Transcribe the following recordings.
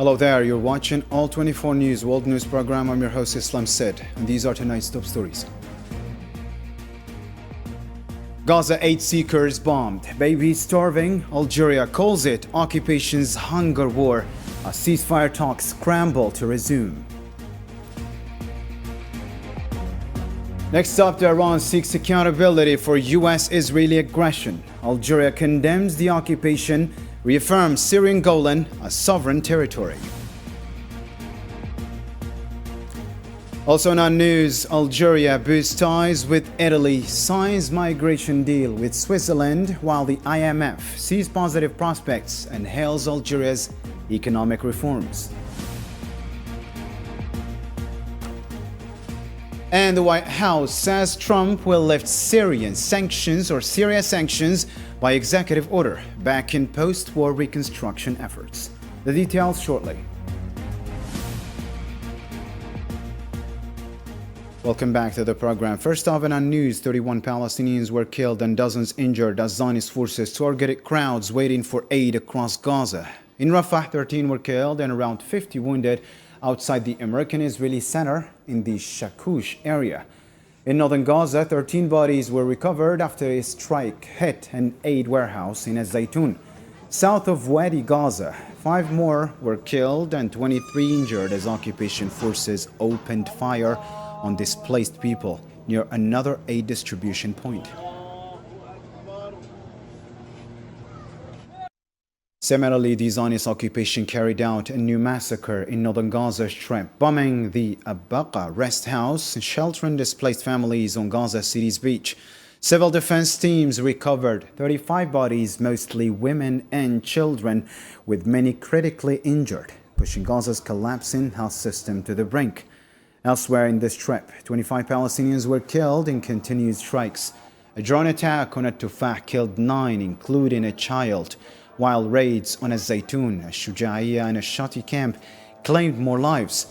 Hello there, you're watching All 24 News World News Program. I'm your host Islam Said, and these are tonight's top stories. Gaza aid seekers bombed, babies starving. Algeria calls it occupation's hunger war. A ceasefire talks scramble to resume. Next up, Iran seeks accountability for U.S.-Israeli aggression. Algeria condemns the occupation, reaffirms Syrian Golan as sovereign territory. Also in our news, Algeria boosts ties with Italy, signs migration deal with Switzerland, while the IMF sees positive prospects and hails Algeria's economic reforms. And the White House says Trump will lift Syria sanctions by executive order, back in post-war reconstruction efforts. The details shortly. Welcome back to the program. First off in our news, 31 Palestinians were killed and dozens injured as Zionist forces targeted crowds waiting for aid across Gaza. In Rafah, 13 were killed and around 50 wounded outside the American-Israeli center in the Shakush area. In northern Gaza, 13 bodies were recovered after a strike hit an aid warehouse in Az-Zaytun. South of Wadi Gaza, 5 more were killed and 23 injured as occupation forces opened fire on displaced people near another aid distribution point. Similarly, the Zionist occupation carried out a new massacre in northern Gaza Strip, bombing the Abaqa rest house, sheltering displaced families on Gaza City's beach. Civil defense teams recovered 35 bodies, mostly women and children, with many critically injured, pushing Gaza's collapsing health system to the brink. Elsewhere in the Strip, 25 Palestinians were killed in continued strikes. A drone attack on At-Tufah killed 9, including a child, while raids on Az-Zaytun, Al-Shuja'iyya and Al-Shati camp claimed more lives.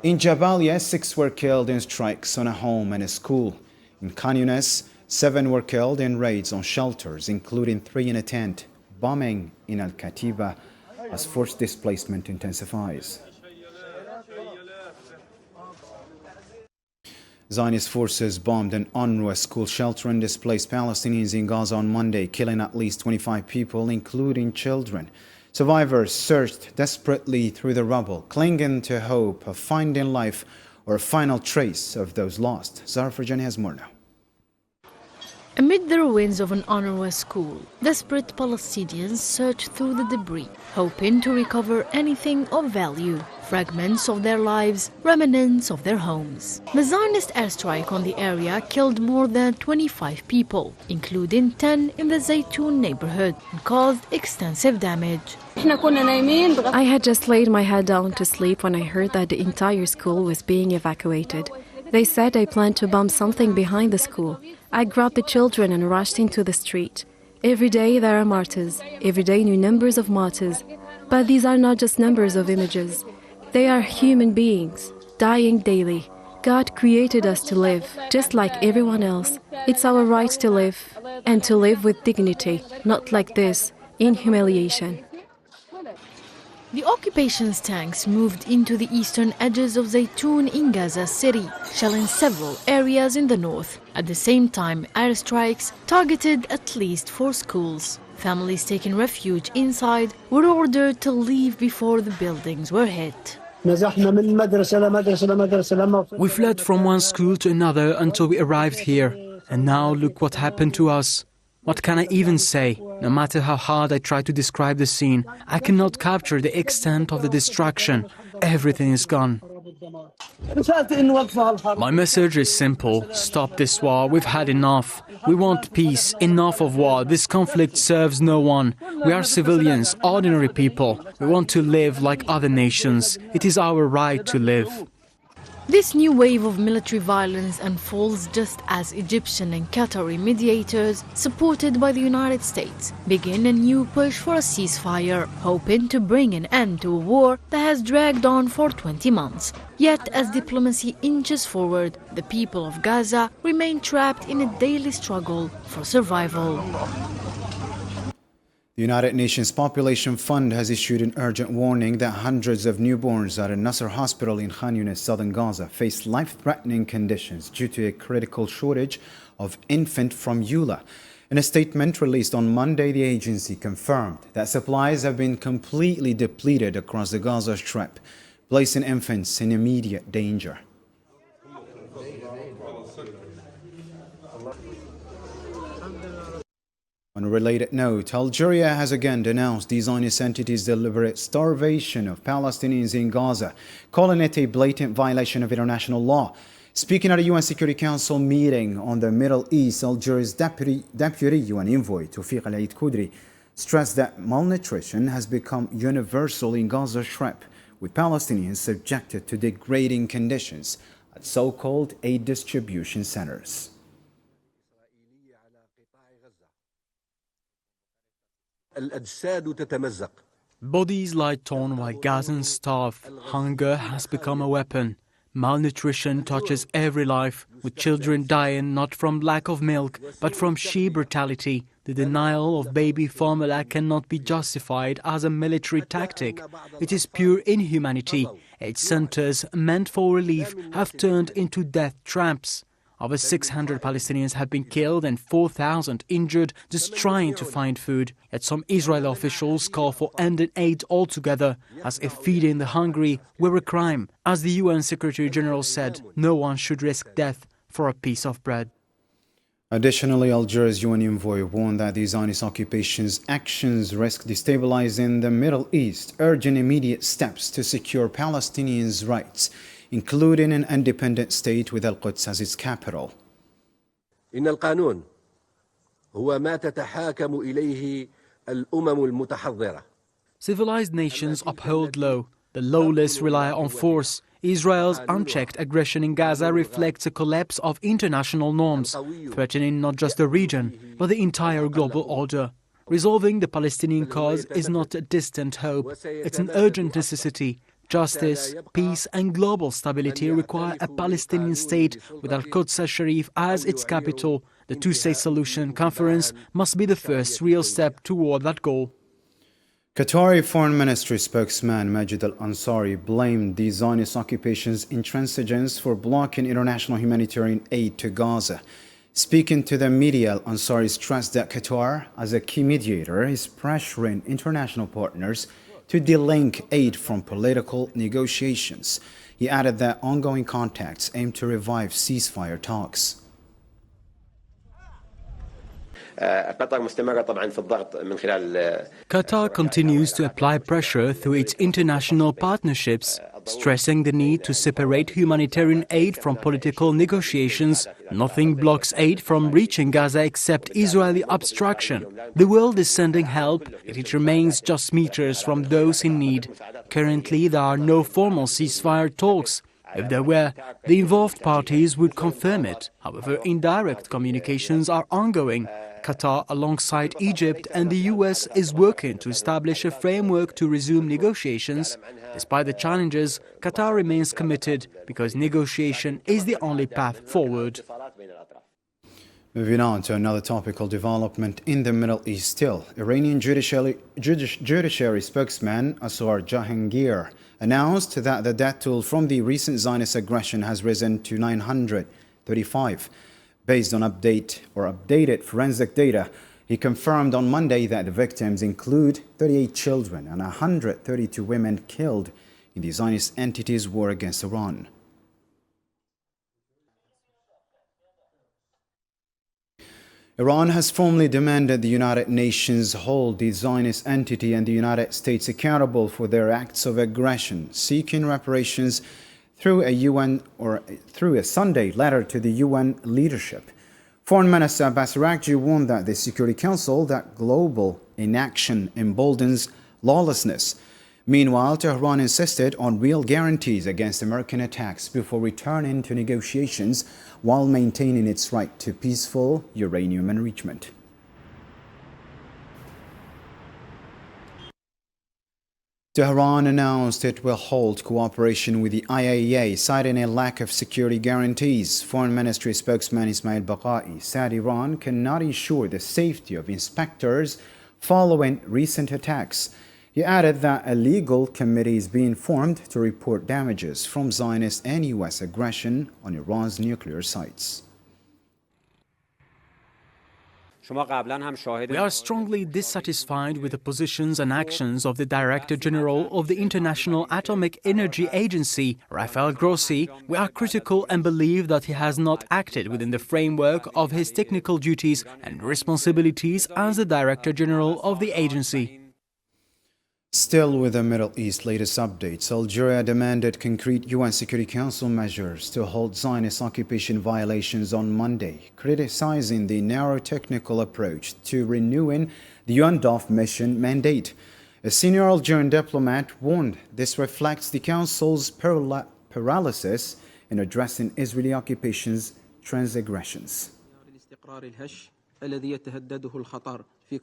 In Jabalia, 6 were killed in strikes on a home and a school. In Khan Younis, 7 were killed in raids on shelters, including 3 in a tent. Bombing in Al-Katiba as forced displacement intensifies. Zionist forces bombed an UNRWA school sheltering displaced Palestinians in Gaza on Monday, killing at least 25 people, including children. Survivors searched desperately through the rubble, clinging to hope of finding life or a final trace of those lost. Zara Farjani has more now. Amid the ruins of an UNRWA school, desperate Palestinians searched through the debris, hoping to recover anything of value. Fragments of their lives, remnants of their homes. The Zionist airstrike on the area killed more than 25 people, including 10 in the Zaytun neighborhood, and caused extensive damage. I had just laid my head down to sleep when I heard that the entire school was being evacuated. They said they planned to bomb something behind the school. I grabbed the children and rushed into the street. Every day there are martyrs, every day new numbers of martyrs. But these are not just numbers of images. They are human beings, dying daily. God created us to live, just like everyone else. It's our right to live, and to live with dignity, not like this, in humiliation. The occupation's tanks moved into the eastern edges of Zaytun in Gaza City, shelling several areas in the north. At the same time, airstrikes targeted at least 4 schools. Families taking refuge inside were ordered to leave before the buildings were hit. We fled from one school to another until we arrived here. And now look what happened to us. What can I even say? No matter how hard I try to describe the scene, I cannot capture the extent of the destruction. Everything is gone. My message is simple. Stop this war. We've had enough. We want peace. Enough of war. This conflict serves no one. We are civilians, ordinary people. We want to live like other nations. It is our right to live. This new wave of military violence unfolds just as Egyptian and Qatari mediators, supported by the United States, begin a new push for a ceasefire, hoping to bring an end to a war that has dragged on for 20 months. Yet, as diplomacy inches forward, the people of Gaza remain trapped in a daily struggle for survival. The United Nations Population Fund has issued an urgent warning that hundreds of newborns at a Nasser hospital in Khan Yunis, southern Gaza, face life-threatening conditions due to a critical shortage of infant formula. In a statement released on Monday, the agency confirmed that supplies have been completely depleted across the Gaza Strip, placing infants in immediate danger. On a related note, Algeria has again denounced the Zionist entity's deliberate starvation of Palestinians in Gaza, calling it a blatant violation of international law. Speaking at a UN Security Council meeting on the Middle East, Algeria's Deputy UN Envoy Tawfiq Al-Eid Qudri stressed that malnutrition has become universal in Gaza Strip, with Palestinians subjected to degrading conditions at so-called aid distribution centers. Bodies lie torn while Gazans starve. Hunger has become a weapon. Malnutrition touches every life, with children dying not from lack of milk, but from sheer brutality. The denial of baby formula cannot be justified as a military tactic. It is pure inhumanity. Aid centers meant for relief have turned into death traps. Over 600 Palestinians have been killed and 4,000 injured just trying to find food. Yet some Israeli officials call for ending aid altogether, as if feeding the hungry were a crime. As the UN Secretary General said, no one should risk death for a piece of bread. Additionally, Algeria's UN envoy warned that the Zionist occupation's actions risk destabilizing the Middle East, urging immediate steps to secure Palestinians' rights, including an independent state with Al-Quds as its capital. إن القانون هو ما تتحاكم إليه الأمم المتحضرة. Civilized nations uphold law. The lawless rely on force. Israel's unchecked aggression in Gaza reflects a collapse of international norms, threatening not just the region, but the entire global order. Resolving the Palestinian cause is not a distant hope. It's an urgent necessity. Justice, peace and global stability require a Palestinian state with Al-Quds al-Sharif as its capital. The two-state solution conference must be the first real step toward that goal. Qatari Foreign Ministry spokesman Majid al-Ansari blamed the Zionist occupation's intransigence for blocking international humanitarian aid to Gaza. Speaking to the media, al-Ansari stressed that Qatar, as a key mediator, is pressuring international partners to delink aid from political negotiations. He added that ongoing contacts aim to revive ceasefire talks. Qatar continues to apply pressure through its international partnerships, stressing the need to separate humanitarian aid from political negotiations. Nothing blocks aid from reaching Gaza except Israeli obstruction. The world is sending help, yet it remains just meters from those in need. Currently, there are no formal ceasefire talks. If there were, the involved parties would confirm it. However, indirect communications are ongoing. Qatar, alongside Egypt and the US, is working to establish a framework to resume negotiations. Despite the challenges, Qatar remains committed because negotiation is the only path forward. Moving on to another topical development in the Middle East still. Iranian judiciary spokesman Asar Jahangir announced that the death toll from the recent Zionist aggression has risen to 935. Based on updated forensic data, he confirmed on Monday that the victims include 38 children and 132 women killed in the Zionist entity's war against Iran. Iran has formally demanded the United Nations hold the Zionist entity and the United States accountable for their acts of aggression, seeking reparations through a Sunday letter to the UN leadership. Foreign Minister Abbas Araghchi warned that the Security Council that global inaction emboldens lawlessness. Meanwhile, Tehran insisted on real guarantees against American attacks before returning to negotiations while maintaining its right to peaceful uranium enrichment. Tehran announced it will halt cooperation with the IAEA, citing a lack of security guarantees. Foreign Ministry spokesman Ismail Baqai said Iran cannot ensure the safety of inspectors following recent attacks. He added that a legal committee is being formed to report damages from Zionist and U.S. aggression on Iran's nuclear sites. We are strongly dissatisfied with the positions and actions of the Director General of the International Atomic Energy Agency, Rafael Grossi. We are critical and believe that he has not acted within the framework of his technical duties and responsibilities as the Director General of the agency. Still with the Middle East latest updates, Algeria demanded concrete UN Security Council measures to halt Zionist occupation violations on Monday, criticizing the narrow technical approach to renewing the UNDOF mission mandate. A senior Algerian diplomat warned this reflects the Council's paralysis in addressing Israeli occupation's transgressions. We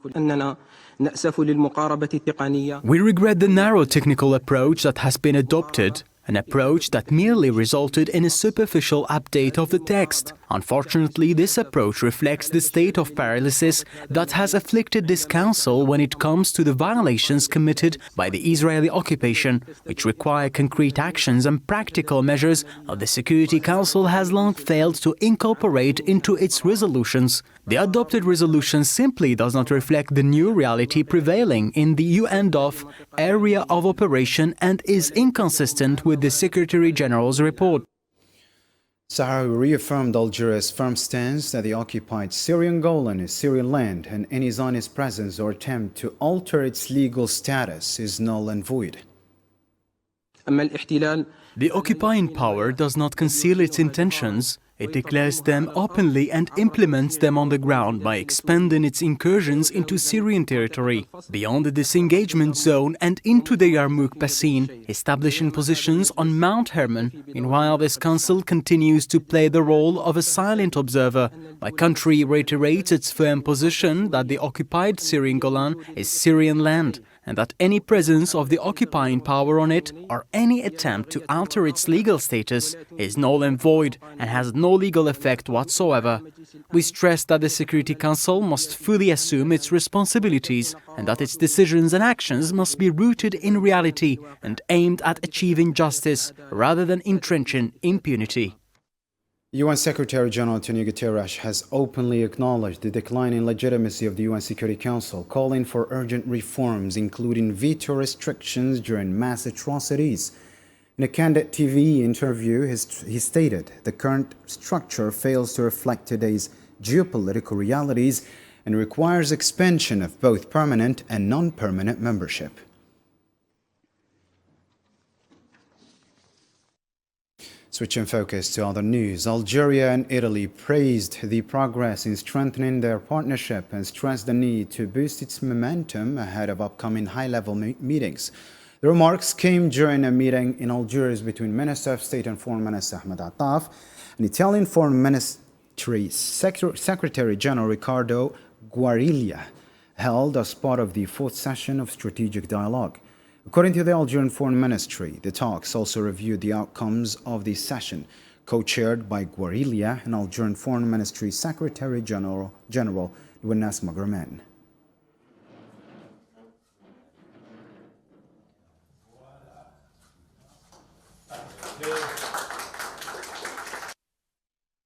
regret the narrow technical approach that has been adopted, an approach that merely resulted in a superficial update of the text. Unfortunately, this approach reflects the state of paralysis that has afflicted this Council when it comes to the violations committed by the Israeli occupation, which require concrete actions and practical measures that the Security Council has long failed to incorporate into its resolutions. The adopted resolution simply does not reflect the new reality prevailing in the UNDOF area of operation and is inconsistent with the Secretary General's report. Sahrawi reaffirmed Algeria's firm stance that the occupied Syrian Golan is Syrian land and any Zionist presence or attempt to alter its legal status is null and void. The occupying power does not conceal its intentions. It declares them openly and implements them on the ground by expanding its incursions into Syrian territory, beyond the disengagement zone and into the Yarmouk Basin, establishing positions on Mount Hermon. Meanwhile, this council continues to play the role of a silent observer. My country reiterates its firm position that the occupied Syrian Golan is Syrian land, and that any presence of the occupying power on it or any attempt to alter its legal status is null and void and has no legal effect whatsoever. We stress that the Security Council must fully assume its responsibilities and that its decisions and actions must be rooted in reality and aimed at achieving justice rather than entrenching impunity. UN Secretary-General Antonio Guterres has openly acknowledged the declining legitimacy of the UN Security Council, calling for urgent reforms, including veto restrictions during mass atrocities. In a candid TV interview, he stated the current structure fails to reflect today's geopolitical realities and requires expansion of both permanent and non-permanent membership. Switching focus to other news, Algeria and Italy praised the progress in strengthening their partnership and stressed the need to boost its momentum ahead of upcoming high-level meetings. The remarks came during a meeting in Algiers between Minister of State and Foreign Minister Ahmed Attaf and Italian Foreign Ministry Secretary General Riccardo Guariglia, held as part of the fourth session of strategic dialogue. According to the Algerian Foreign Ministry, the talks also reviewed the outcomes of the session, co-chaired by Guariglia and Algerian Foreign Ministry Secretary General Lounas Magraman.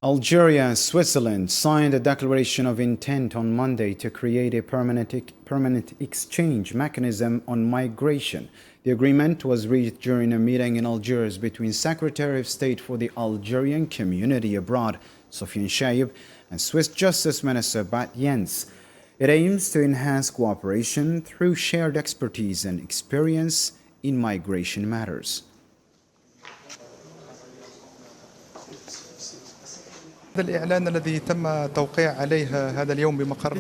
Algeria and Switzerland signed a declaration of intent on Monday to create a permanent exchange mechanism on migration. The agreement was reached during a meeting in Algiers between Secretary of State for the Algerian Community Abroad, Sofiane Chaib, and Swiss Justice Minister Bart Jens. It aims to enhance cooperation through shared expertise and experience in migration matters. The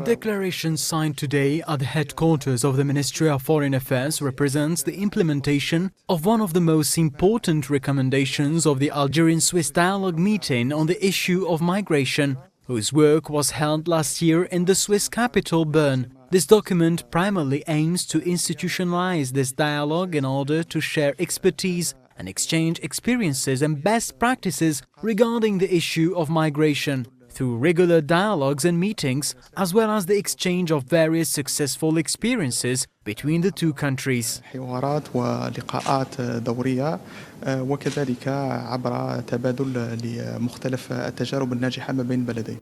declaration signed today at the headquarters of the Ministry of Foreign Affairs represents the implementation of one of the most important recommendations of the Algerian-Swiss dialogue meeting on the issue of migration, whose work was held last year in the Swiss capital Bern. This document primarily aims to institutionalize this dialogue in order to share expertise and exchange experiences and best practices regarding the issue of migration. through regular dialogues and meetings, as well as the exchange of various successful experiences between the two countries. حوارات ولقاءات دورية وكذلك عبر تبادل لمختلف التجارب الناجحة ما بين البلدين.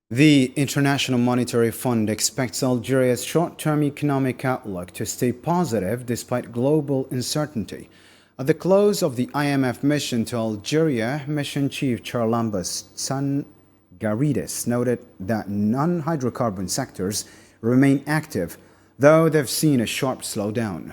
The International Monetary Fund expects Algeria's short-term economic outlook to stay positive despite global uncertainty. At the close of the IMF mission to Algeria, Mission Chief Charlambas Sangaridis noted that non-hydrocarbon sectors remain active, though they've seen a sharp slowdown.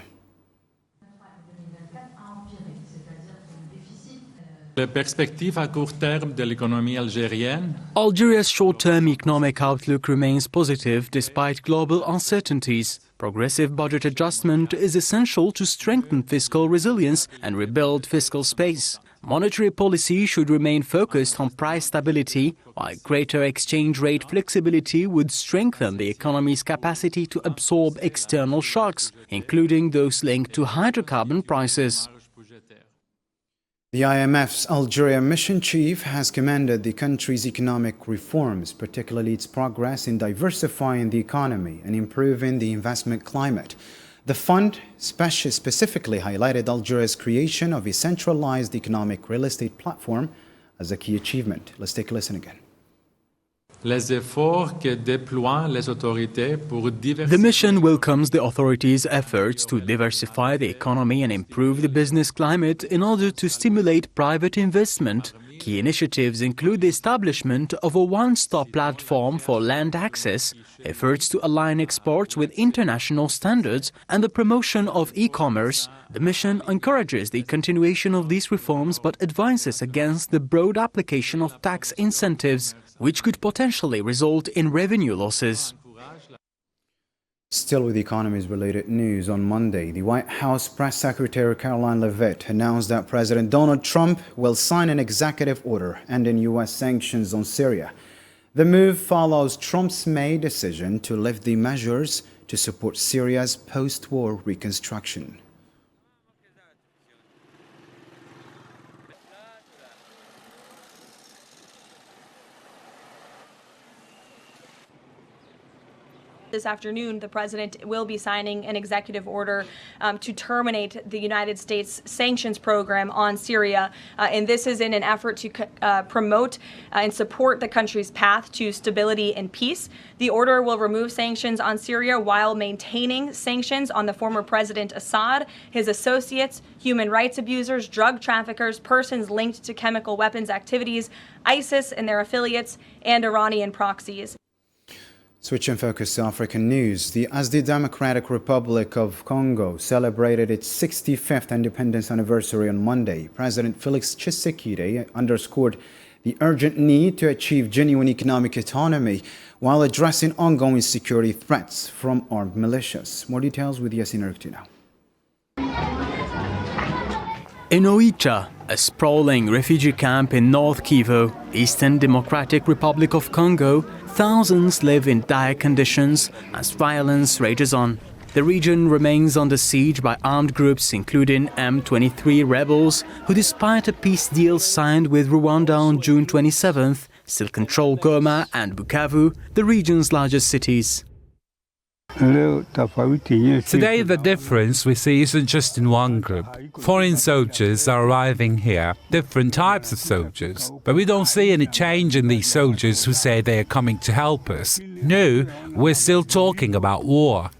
Algeria's short-term economic outlook remains positive despite global uncertainties. Progressive budget adjustment is essential to strengthen fiscal resilience and rebuild fiscal space. Monetary policy should remain focused on price stability, while greater exchange rate flexibility would strengthen the economy's capacity to absorb external shocks, including those linked to hydrocarbon prices. The IMF's Algeria mission chief has commended the country's economic reforms, particularly its progress in diversifying the economy and improving the investment climate. The fund specifically highlighted Algeria's creation of a centralized economic real estate platform as a key achievement. Let's take a listen again. The mission welcomes the authorities' efforts to diversify the economy and improve the business climate in order to stimulate private investment. Key initiatives include the establishment of a one-stop platform for land access, efforts to align exports with international standards, and the promotion of e-commerce. The mission encourages the continuation of these reforms but advises against the broad application of tax incentives, which could potentially result in revenue losses. Still with economies-related news, on Monday, the White House Press Secretary Caroline Leavitt announced that President Donald Trump will sign an executive order ending U.S. sanctions on Syria. The move follows Trump's May decision to lift the measures to support Syria's post-war reconstruction. This afternoon, the president will be signing an executive order to terminate the United States sanctions program on Syria. And this is in an effort to promote and support the country's path to stability and peace. The order will remove sanctions on Syria while maintaining sanctions on the former President Assad, his associates, human rights abusers, drug traffickers, persons linked to chemical weapons activities, ISIS and their affiliates, and Iranian proxies. Switching focus to African news, as the Democratic Republic of Congo celebrated its 65th independence anniversary on Monday, President Felix Tshisekedi underscored the urgent need to achieve genuine economic autonomy while addressing ongoing security threats from armed militias. More details with Yassine Erkti now. In Oicha, a sprawling refugee camp in North Kivu, Eastern Democratic Republic of Congo, thousands live in dire conditions as violence rages on. The region remains under siege by armed groups including M23 rebels who, despite a peace deal signed with Rwanda on June 27th, still control Goma and Bukavu, the region's largest cities. Today, the difference we see isn't just in one group. Foreign soldiers are arriving here, different types of soldiers. But we don't see any change in these soldiers who say they are coming to help us. No, we're still talking about war.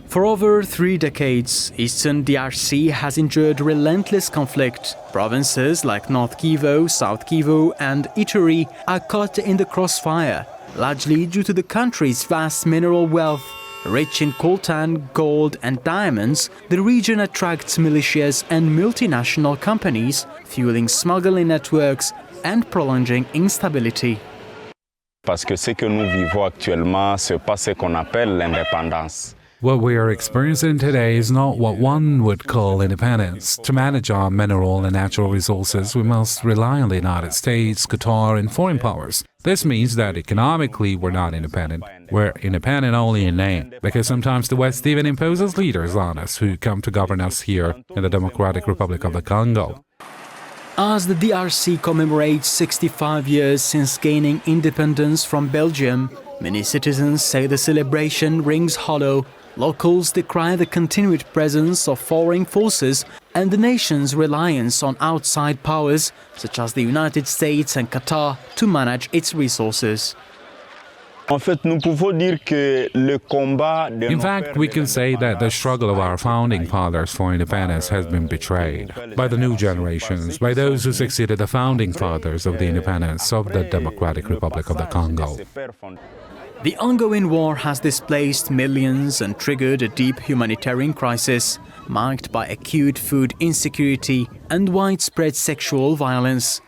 For over 3 decades, Eastern DRC has endured relentless conflict. Provinces like North Kivu, South Kivu, and Ituri are caught in the crossfire, largely due to the country's vast mineral wealth. Rich in coltan, gold and diamonds, the region attracts militias and multinational companies, fueling smuggling networks and prolonging instability. Parce que ce que nous vivons actuellement, c'est pas ce qu'on appelle l'indépendance. What we are experiencing today is not what one would call independence. To manage our mineral and natural resources, we must rely on the United States, Qatar, and foreign powers. This means that economically we're not independent. We're independent only in name, because sometimes the West even imposes leaders on us who come to govern us here in the Democratic Republic of the Congo. As the DRC commemorates 65 years since gaining independence from Belgium, many citizens say the celebration rings hollow. Locals decry the continued presence of foreign forces and the nation's reliance on outside powers, such as the United States and Qatar, to manage its resources. In fact, we can say that the struggle of our founding fathers for independence has been betrayed by the new generations, by those who succeeded the founding fathers of the independence of the Democratic Republic of the Congo. The ongoing war has displaced millions and triggered a deep humanitarian crisis, marked by acute food insecurity and widespread sexual violence.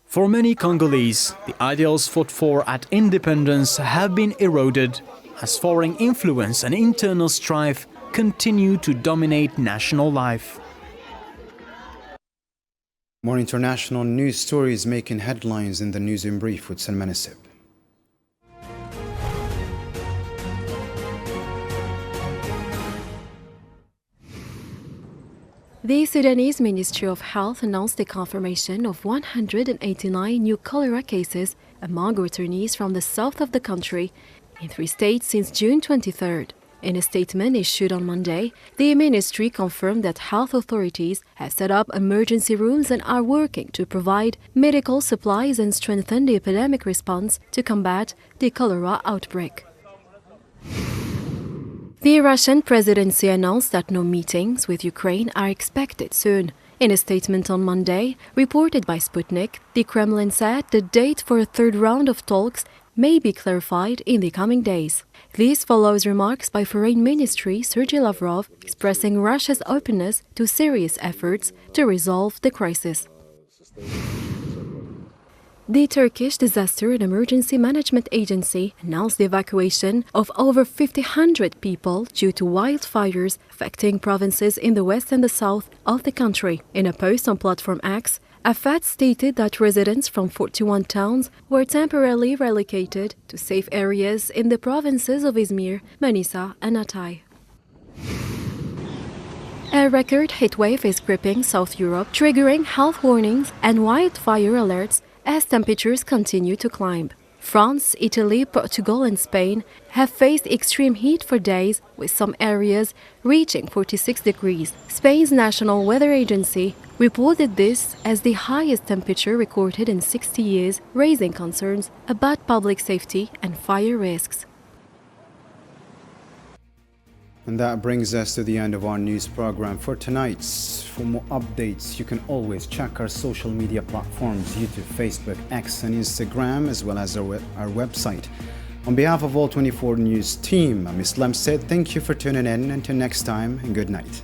For many Congolese, the ideals fought for at independence have been eroded, as foreign influence and internal strife continue to dominate national life. More international news stories making headlines in the News in Brief with Salman Asib. The Sudanese Ministry of Health announced the confirmation of 189 new cholera cases among returnees from the south of the country in 3 states since June 23rd. In a statement issued on Monday, the ministry confirmed that health authorities have set up emergency rooms and are working to provide medical supplies and strengthen the epidemic response to combat the cholera outbreak. The Russian presidency announced that no meetings with Ukraine are expected soon. In a statement on Monday, reported by Sputnik, the Kremlin said the date for a third round of talks may be clarified in the coming days. This follows remarks by Foreign Ministry Sergei Lavrov expressing Russia's openness to serious efforts to resolve the crisis. The Turkish Disaster and Emergency Management Agency announced the evacuation of over 1,500 people due to wildfires affecting provinces in the west and the south of the country. In a post on Platform X, Afad stated that residents from 41 towns were temporarily relocated to safe areas in the provinces of Izmir, Manisa, and Hatay. A record heatwave is gripping South Europe, triggering health warnings and wildfire alerts as temperatures continue to climb. France, Italy, Portugal and Spain have faced extreme heat for days, with some areas reaching 46 degrees. Spain's National Weather Agency reported this as the highest temperature recorded in 60 years, raising concerns about public safety and fire risks. And that brings us to the end of our news program for tonight. For more updates, you can always check our social media platforms, YouTube, Facebook, X and Instagram, as well as our website. On behalf of all 24 News team, I'm Islam said thank you for tuning in. Until next time, and good night.